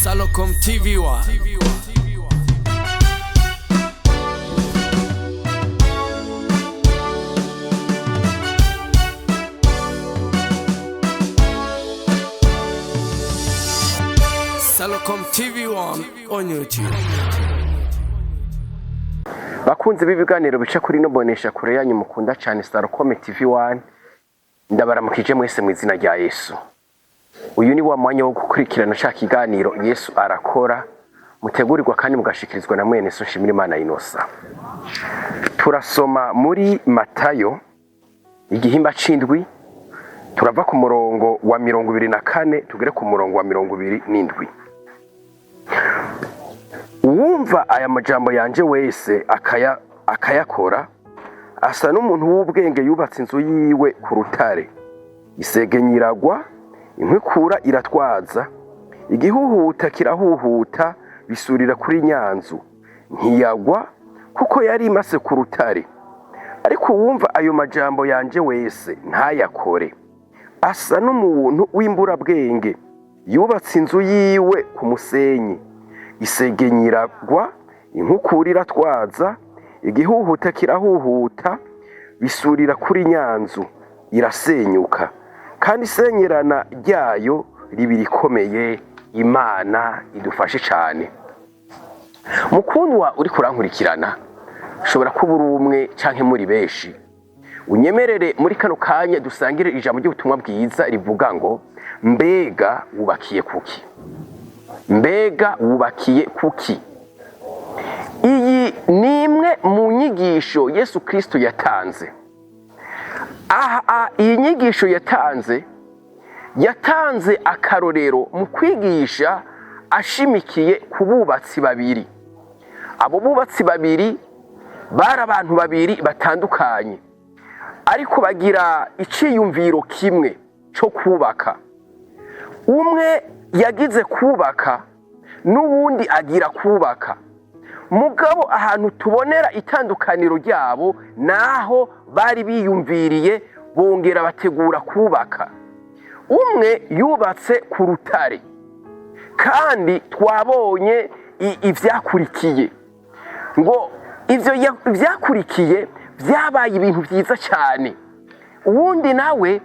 Salocom TV1. Salocom TV1 on YouTube. Bakunze b'ibiganiro bica kuri no bonesha kure yanyu mukunda cyane Salocom TV1. Ndabaramukije mwese mu izina rya Yesu. Uyu ni wa mwanya wo gukurikirana cha kiganiro Yesu arakora, mutegurirwa kandi mugashikirizwa na mwene so nshimira Imana Inosa. Turasoma muri Matayo igihimba c'indwi, turava ku murongo wa 24 tugere ku murongo wa 27. Uwumva aya majambo yanje wese akayakora asa n'umuntu w'ubwenge yubatse inzu yiwe ku rutare. Isege nyiragwa, inkwikura iratwaza, igihuhuta kirahuhuta bisurira kuri nyanzu, ntiyagwa kuko yari imase ku rutare. Ariko uwumva ayo majambo yanje wese ntayakore asa n'umuntu w'imburabwenge yubatse inzu yiwe ku musenyi. Isege nyiragwa, inkwikura iratwaza, igihuhuta kirahuhuta bisurira kuri nyanzu, irasenyuka kandi isenyerana ryayo ribirikomeye. Imana idufashe cyane. Mukundwa uri kurankurikirana, ushobora kuba uri umwe canke muri benshi, unyemerere muri kano kanya dusangire ijambo ry'ubutumwa bwiza rivuga ngo mbega wubakiye kuki. Mbega wubakiye kuki. Iyi ni imwe mu nyigisho Yesu Kristo yatanze. Iyi nyigisho yatanze akarorero mu kwigisha ashimikiye ku bubatsi babiri. Abo bubatsi babiri bari abantu babiri batandukanye, ariko bagira iciyumviro kimwe cyo kubaka. Umwe yagize kubaka, n'ubundi agira kubaka. Mugabo ahantu tubonera itandukaniro ryabo naho bari biyumviriye bongera bategura kubaka. Umwe yubatse ku rutare, kandi twabonye ivyakurikiye ngo ivyo vyakurikiye vyabaye ibintu vyiza cyane. Uwundi nawe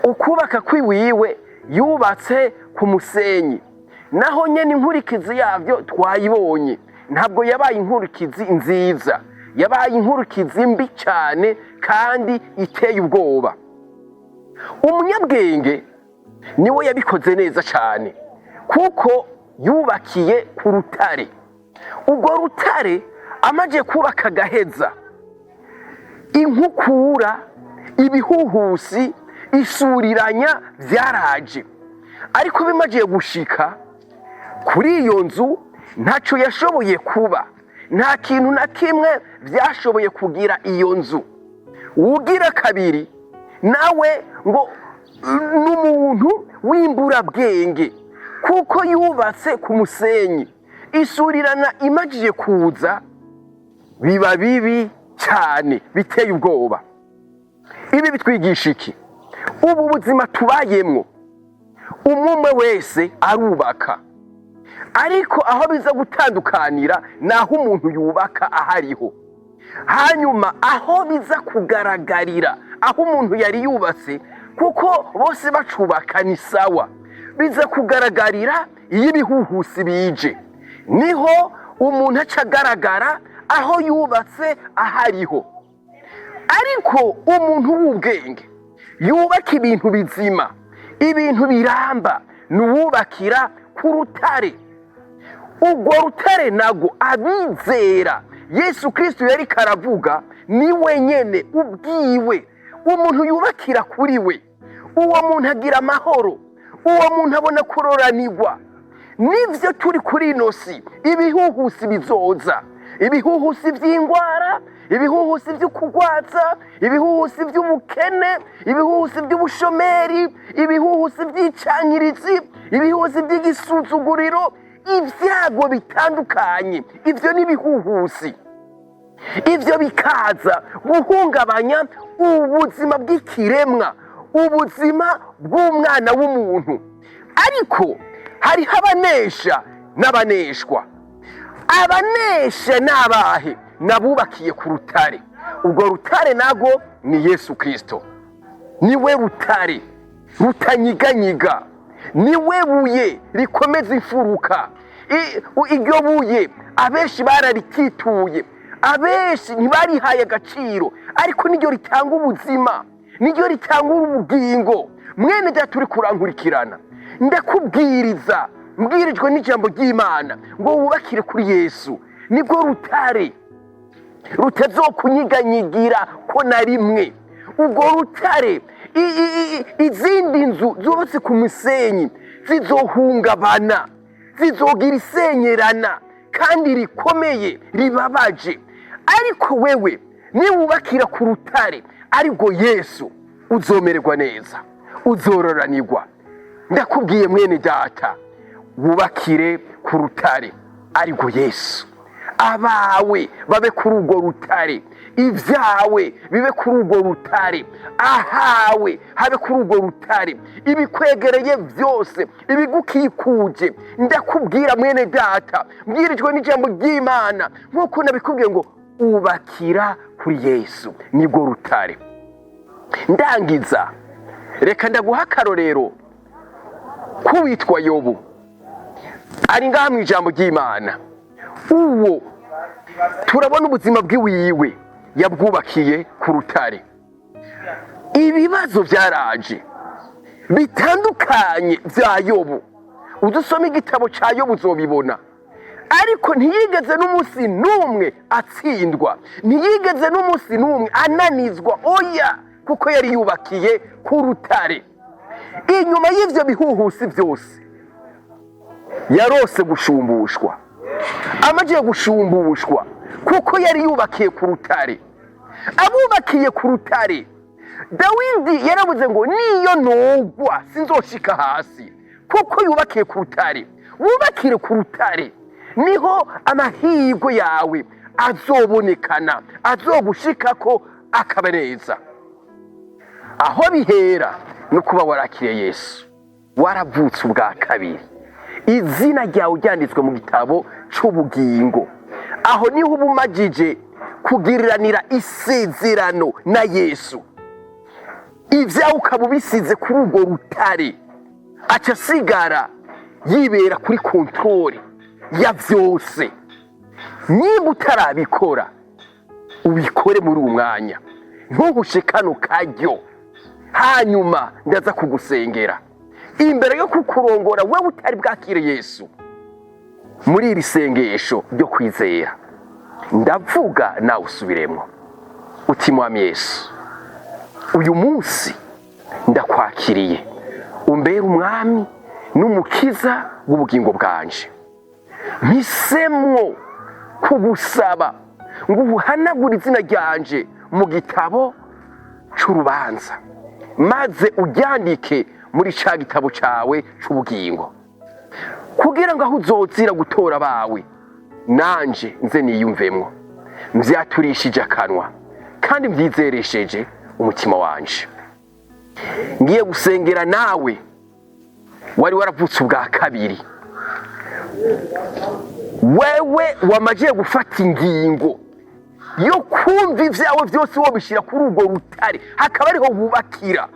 ukubaka kwiwiwe yubatse ku musenyi, naho nyene inkurikizi yavyo twayibonye. Ntabwo yabaye inkurikizi nziza, yabaye inkurikizi mbi cyane kandi iteye ubwoba. Umunyabwenge niwe yabikoze neza cyane, kuko yubakiye ku rutare. Ubwo rutare amaje kubaka gaheza, inkukura, ibihuhusi, isuriranya vyaraje. Ariko bimaje gushika kuri iyo nzu ntaco yashoboye kuba, nta kintu na kimwe vyashoboye kugira iyo nzu. Ugira kabiri nawe ngo n'umuntu w'imburabwenge, kuko yubatse ku musenyi. Isurirana imajije kuza biba bibi cyane, biteye ubwoba. Ibi bitwigisha iki? Ubu buzima tubayemwo, umwe wese arubaka, ariko aho biza gutandukanira naho umuntu yubaka ahariho. Hanyuma aho biza kugaragarira aho umuntu yari yubatse, kuko bose bacubaka ni sawa, biza kugaragarira iyo ibihuhusi bije, niho umuntu acagaragara aho yubatse ahariho. Ariko umuntu w'ubwenge yubaka ibintu bizima, ibintu biramba, nuwubakira ku rutare. Ubwo rutare nago abizera Yesu Kristo yari karavuga ni wenyene ubwiwe. Umuntu yubakira kuri we, uwo muntu agira amahoro, uwo muntu abona kuroranirwa. Nivyo turi kuri inosi, ibihuhusi bizoza, ibihuhusi vy'ingwara, ibihuhusi vy'ukugwaza, ibihuhusi vy'ubukene, ibihuhusi vy'ubushomeri, ibihuhusi vy'icankirizi, ibihuhusi vy'igisuzuguriro, ivyago bitandukanye. Ivyo ni ibihuhusi. Ivyo bikaza guhungabanya ubuzima bw'ikiremwa, ubuzima bw'umwana w'umuntu. Ariko hariho abanesha n'abaneshwa. Abanesha n'abahe? Nabubakiye ku rutare. Ubwo rutare nago ni Yesu Kristo. Niwe rutare rutanyiganyiga, niwe buye rikomeza imfuruka. Iryo buye abenshi bararitituye, abenshi ntibarihaye agaciro, ariko niryo ritanga ubuzima, niryo ritanga ubugingo. Mwene data uri kurankurikirana, ndakubwiriza, mbwirijwe n'ijambo ry'Imana ngo wubakire kuri Yesu. Nibwo rutare rutazokunyiganyigira ko na rimwe. Ubwo rutare izindi nzu zubatse ku musenyi zizohungabana, zizogira isenyerana kandi rikomeye ribabaje. Ariko wewe niwubakira ku rutare aribwo Yesu, uzomererwa neza, uzororanirwa. Ndakubwiye mwene data, wubakire ku rutare aribwo Yesu. Abawe babe kuri urwo rutare, ibyawe bibe kuri urwo rutare, ahawe habe kuri urwo rutare, ibikwegereye byose, ibigukikuje. Ndakubwira mwene data, mbwirijwe n'ijambo ry'Imana nk'uko nabikubwiye ngo ubakira kuri Yesu, nibwo rutare. Ndangiza, reka ndaguha akarorero k'uwitwa Yobu. Ari ngaha mu ijambo ry'Imana. Uwo turabona ubuzima bwiwiwe yabwubakiye ku rutare. Ibibazo byaraje bitandukanye bya Yobu. Udusoma igitabo cya Yobu uzobibona. Ariko ntiyigeze n'umunsi n'umwe atsindwa, ntiyigeze n'umunsi n'umwe ananizwa, oya, kuko yari yubakiye ku rutare. Inyuma y'ivyo bihuhusi byose yarose gushumbushwa. Amaze gushumbushwa kuko yari yubakiye ku rutare. Abubakiye ku rutare, Dawidi yaravuze ngo niyo nogwa sinzoshika hasi, kuko yubakiye ku rutare. Wubakire ku rutare, niho amahirwe yawe azobonekana, azogushikako akaba neza. Aho bihera no kuba warakiriye Yesu, waravutse ubwa kabiri, izina ryawe ryanditswe mu gitabo c'ubugingo. Aho niho uba umajije kugiriranira isezerano na Yesu. Ivyawe ukaba ubisize kuri urwo rutare, aca asigara yibera kuri kontrole ya vyose. Niba utarabikora, ubikore muri uwo mwanya, ntuhushe kano karyo. Hanyuma ndaza kugusengera imbere yo kukurongora wewe utari bwakire Yesu muri iri sengesho ryo kwizera. Ndavuga nawe usubiremo uti: Mwami Yesu, uyu munsi ndakwakiriye, umbere umwami n'umukiza w'ubugingo bwanje. Mpisemwo kugusaba ngo uhanagure izina ryanje mu gitabo c'urubanza, maze uryandike muri ca gitabo cawe c'ubugingo, kugira ngo aho uzozira gutora bawe nanje nze niyumvemwo, mvyaturishije akanwa kandi mvyizeresheje umutima wanje. Ngiye gusengera nawe wari waravutse ubwa kabiri, wewe wamaje gufata ingingo yo kumva ivyawe vyose wobishira kuri urwo rutare, hakaba ariho wubakira,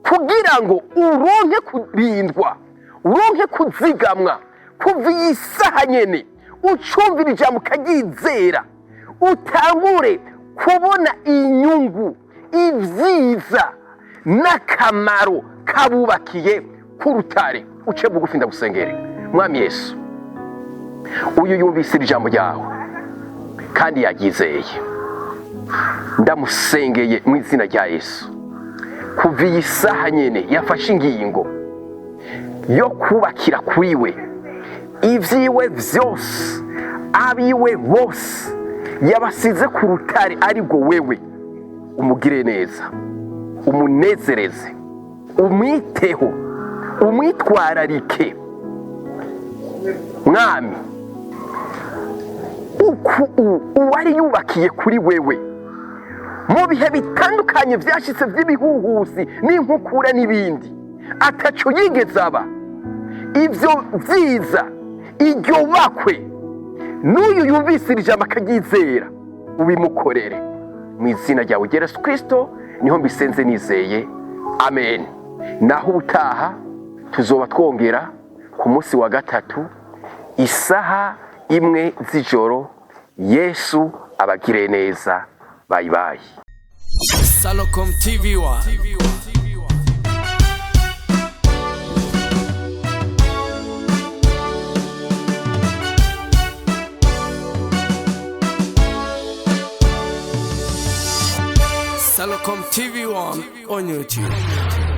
kugira ngo uronke kurindwa, uronke kuzigamwa. Kuva iyi saha nyene ucumvira ijambo ukaryizera, utangure kubona inyungu, ivyiza n'akamaro kabubakiye ku rutare. Uce bugufi ndagusengere. Mwami Yesu, uyu yumvise ijambo ryawe kandi yaryizeye, ndamusengeye mu izina rya Yesu. Kuva iyi saha nyene yafashe ingingo yo kubakira kuri we, ivyiwe vyose, abiwe bose yabasize ku rutare, aribwo wewe umugire neza, umunezereze, umwiteho, umwitwararike. Mwami, uwari yubakiye kuri wewe mu bihe bitandukanye vyashitse vy'ibihuhusi n'inkukura n'ibindi, ataco yigeze aba. ibyo byiza, iryo bakwe, n'uyu yumvise iri jambo akaryizera, ubimukorere mu izina ryawe Yesu Kristo, niho mbisenze nizeye, amen. Naho ubutaha tuzoba twongera ku munsi wa gatatu isaha 1 z'ijoro. Yesu abagire neza. Bye bye. Salocom TV1. Salocom TV1 on YouTube.